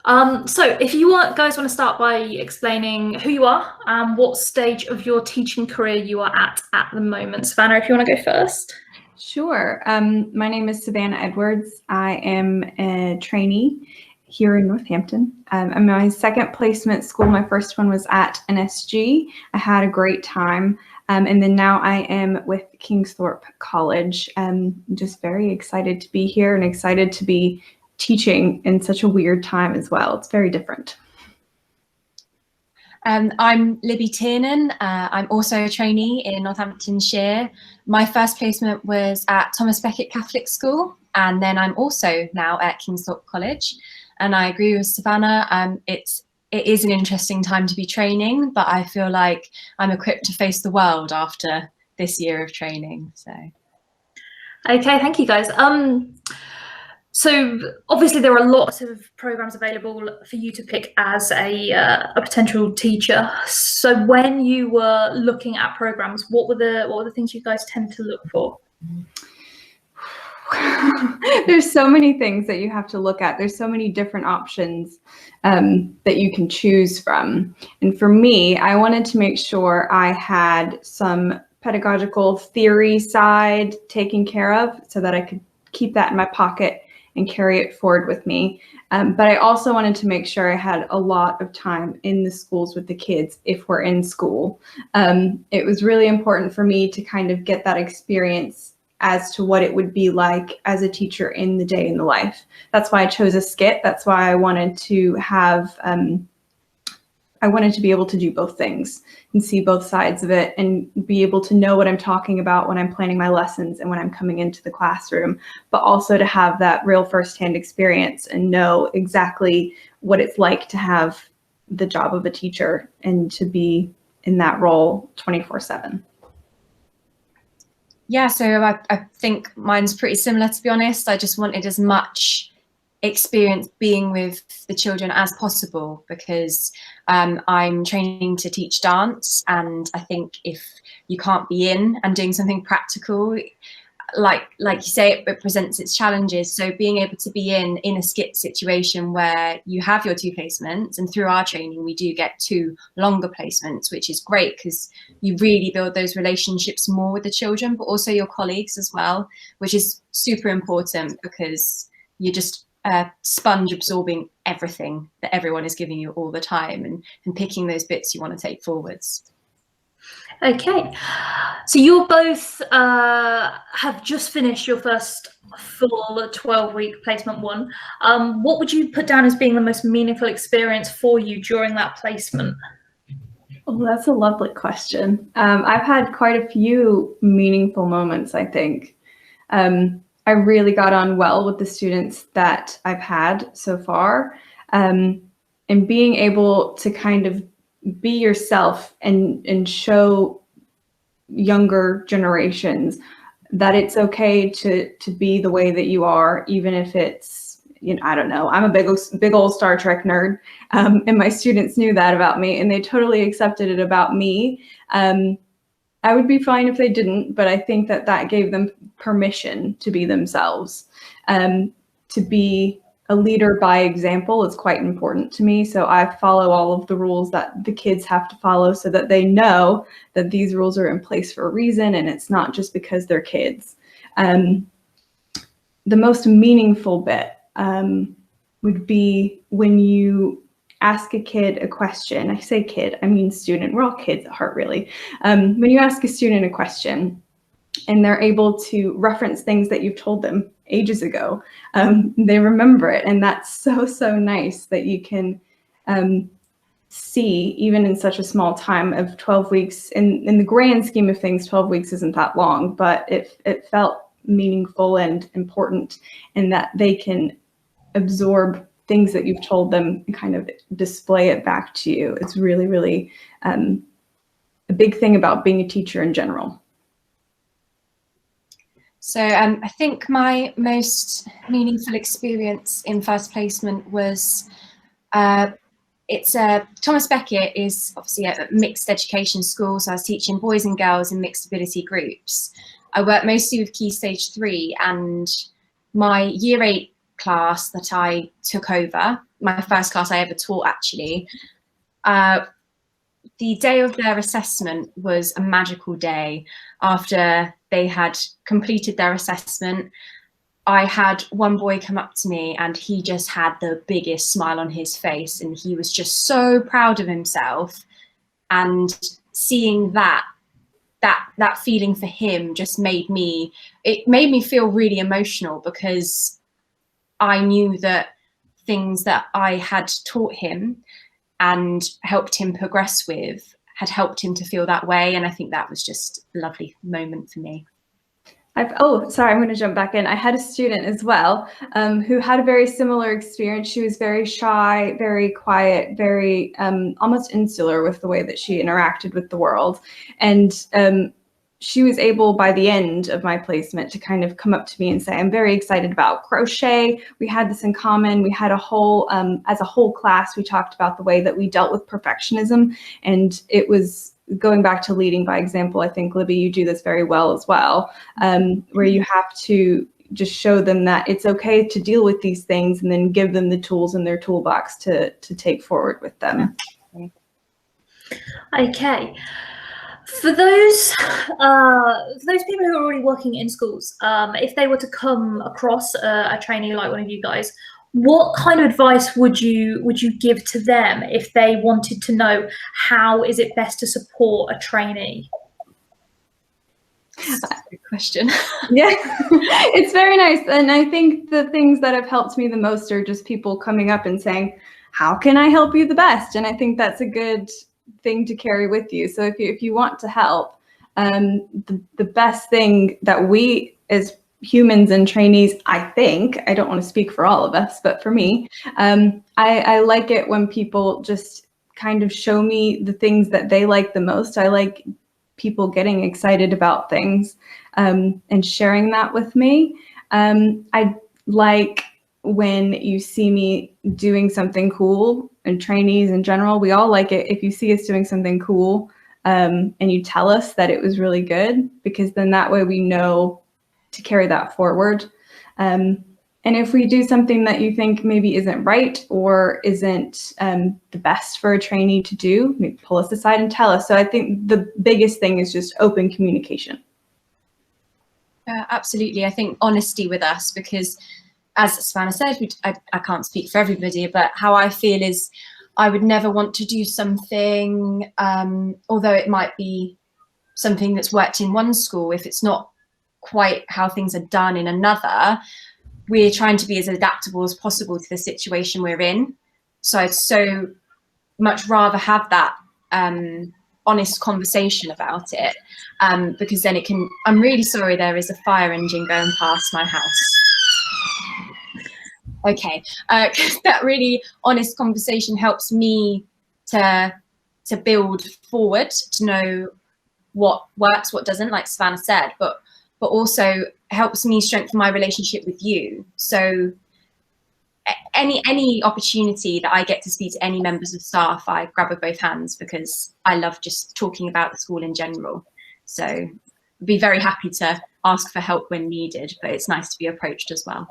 So if you guys want to start by explaining who you are and what stage of your teaching career you are at the moment. Savannah, if you want to go first. Sure. My name is Savannah Edwards. I am a trainee here in Northampton. I'm in my second placement school. My first one was at NSG. I had a great time. And then now I am with Kingsthorpe College. I'm just very excited to be here and excited to be teaching in such a weird time as well. It's very different. I'm Libby Tiernan. I'm also a trainee in Northamptonshire. My first placement was at Thomas Becket Catholic School, and then I'm also now at Kingsthorpe College. And I agree with Savannah. It is an interesting time to be training, but I feel like I'm equipped to face the world after this year of training. So, okay, thank you guys. So obviously there are lots of programs available for you to pick as a potential teacher. So when you were looking at programs, what were the things you guys tend to look for? There's so many things that you have to look at. There's so many different options that you can choose from. And for me, I wanted to make sure I had some pedagogical theory side taken care of so that I could keep that in my pocket and carry it forward with me. But I also wanted to make sure I had a lot of time in the schools with the kids if we're in school. It was really important for me to kind of get that experience as to what it would be like as a teacher in the day in the life. That's why I chose a skit. That's why I wanted to have, I wanted to be able to do both things and see both sides of it and be able to know what I'm talking about when I'm planning my lessons and when I'm coming into the classroom, but also to have that real firsthand experience and know exactly what it's like to have the job of a teacher and to be in that role 24/7. yeah, so I think mine's pretty similar, to be honest. I just wanted as much experience being with the children as possible because I'm training to teach dance, and I think if you can't be in and doing something practical, like you say, it presents its challenges. So being able to be in a skit situation where you have your 2 placements, and through our training we do get 2 longer placements, which is great because you really build those relationships more with the children, but also your colleagues as well, which is super important because you're just sponge absorbing everything that everyone is giving you all the time and picking those bits you want to take forwards. Okay, so you both have just finished your first full 12-week placement 1. What would you put down as being the most meaningful experience for you during that placement? Oh, that's a lovely question. I've had quite a few meaningful moments, I think. I really got on well with the students that I've had so far, and being able to kind of be yourself and show younger generations that it's okay to be the way that you are, even if it's, you know, I don't know, I'm a big old Star Trek nerd, and my students knew that about me and they totally accepted it about me. I would be fine if they didn't, but I think that that gave them permission to be themselves. To be a leader by example is quite important to me. So I follow all of the rules that the kids have to follow so that they know that these rules are in place for a reason and it's not just because they're kids. The most meaningful bit would be when you ask a kid a question. I say kid, I mean student. We're all kids at heart, really. When you ask a student a question and they're able to reference things that you've told them ages ago, they remember it. And that's so, so nice that you can see, even in such a small time of 12 weeks. In the grand scheme of things, 12 weeks isn't that long, but it felt meaningful and important in that they can absorb things that you've told them and kind of display it back to you. It's really, really a big thing about being a teacher in general. So I think my most meaningful experience in first placement was, Thomas Becket is obviously a mixed education school, so I was teaching boys and girls in mixed ability groups. I work mostly with Key Stage 3, and my Year 8 class that I took over my first class I ever taught, actually. The day of their assessment was a magical day. After they had completed their assessment, I had one boy come up to me and he just had the biggest smile on his face, and he was just so proud of himself. And seeing that feeling for him just made me feel really emotional, because I knew that things that I had taught him and helped him progress with had helped him to feel that way. And I think that was just a lovely moment for me. Oh, sorry, I'm going to jump back in. I had a student as well who had a very similar experience. She was very shy, very quiet, very almost insular with the way that she interacted with the world. And she was able, by the end of my placement, to kind of come up to me and say, I'm very excited about crochet. We had this in common. We had a whole, as a whole class, we talked about the way that we dealt with perfectionism. And it was going back to leading by example. I think, Libby, you do this very well as well, where you have to just show them that it's okay to deal with these things, and then give them the tools in their toolbox to take forward with them. Okay. For those people who are already working in schools, if they were to come across a trainee like one of you guys, what kind of advice would you give to them if they wanted to know how is it best to support a trainee? That's a good question. Yeah, it's very nice. And I think the things that have helped me the most are just people coming up and saying, how can I help you the best? And I think that's a good thing to carry with you. So if you want to help, the best thing that we as humans and trainees, I think, I don't want to speak for all of us, but for me, I like it when people just kind of show me the things that they like the most. I like people getting excited about things and sharing that with me. I like when you see me doing something cool, and trainees in general, we all like it if you see us doing something cool and you tell us that it was really good, because then that way we know to carry that forward. And if we do something that you think maybe isn't right or isn't the best for a trainee to do, maybe pull us aside and tell us. So I think the biggest thing is just open communication. Absolutely. I think honesty with us, because as Savannah said, I can't speak for everybody, but how I feel is I would never want to do something, although it might be something that's worked in one school, if it's not quite how things are done in another, we're trying to be as adaptable as possible to the situation we're in. So I'd so much rather have that honest conversation about it, because then it can, I'm really sorry, there is a fire engine going past my house. Okay, that really honest conversation helps me to build forward, to know what works, what doesn't, like Savannah said, but also helps me strengthen my relationship with you. So any opportunity that I get to speak to any members of staff, I grab with both hands, because I love just talking about the school in general. So I'd be very happy to ask for help when needed, but it's nice to be approached as well.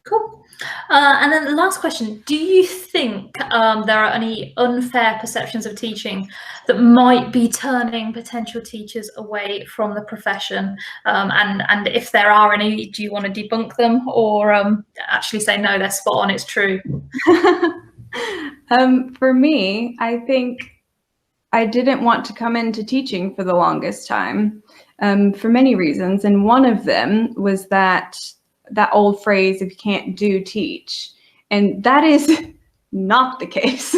Cool. And then the last question, do you think there are any unfair perceptions of teaching that might be turning potential teachers away from the profession? And if there are any, do you want to debunk them, or actually say, no, they're spot on, it's true? For me, I think I didn't want to come into teaching for the longest time, for many reasons. And one of them was that old phrase, if you can't do, teach. And that is not the case.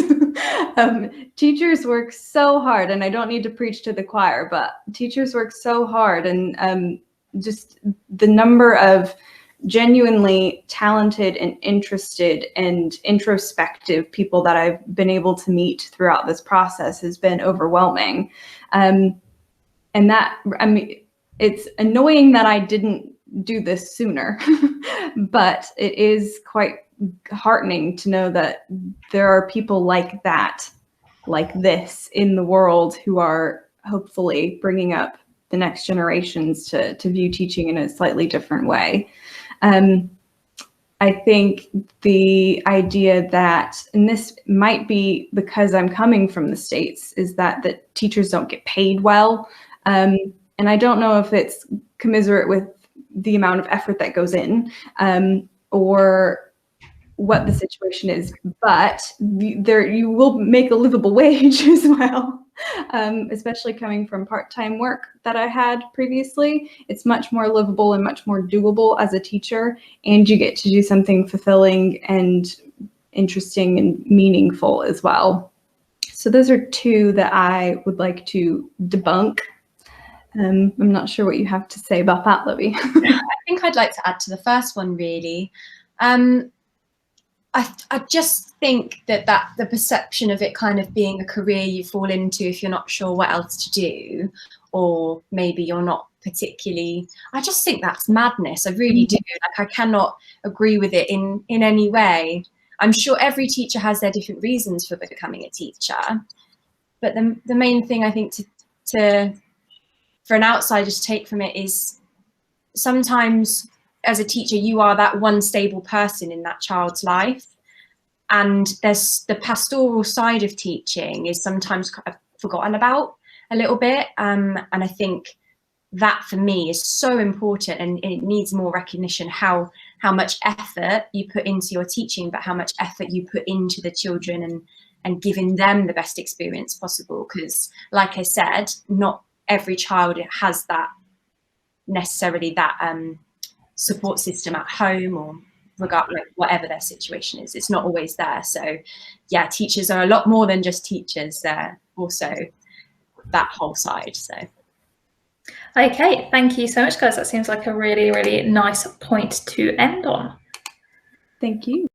Teachers work so hard, and I don't need to preach to the choir, but teachers work so hard, and just the number of genuinely talented and interested and introspective people that I've been able to meet throughout this process has been overwhelming. And that, I mean, it's annoying that I didn't do this sooner, but it is quite heartening to know that there are people like that, like this, in the world, who are hopefully bringing up the next generations to view teaching in a slightly different way. I think the idea that, and this might be because I'm coming from the States, is that the teachers don't get paid well. And I don't know if it's commiserate with the amount of effort that goes in, or what the situation is, but there you will make a livable wage as well. Especially coming from part-time work that I had previously, it's much more livable and much more doable as a teacher, and you get to do something fulfilling and interesting and meaningful as well. So those are two that I would like to debunk. I'm not sure what you have to say about that, Libby. I think I'd like to add to the first one, really. I just think that the perception of it kind of being a career you fall into if you're not sure what else to do, or maybe you're not particularly, I just think that's madness. I really do. Like, I cannot agree with it in any way. I'm sure every teacher has their different reasons for becoming a teacher, but the main thing I think for an outsider to take from it is sometimes as a teacher, you are that one stable person in that child's life. And there's the pastoral side of teaching is sometimes kind of forgotten about a little bit. And I think that for me is so important, and it needs more recognition, how much effort you put into your teaching, but how much effort you put into the children and giving them the best experience possible. Because like I said, not every child has that necessarily that support system at home, or regardless, whatever their situation is, it's not always there. So yeah, teachers are a lot more than just teachers. They're also that whole side. So okay, thank you so much, guys. That seems like a really, really nice point to end on. Thank you.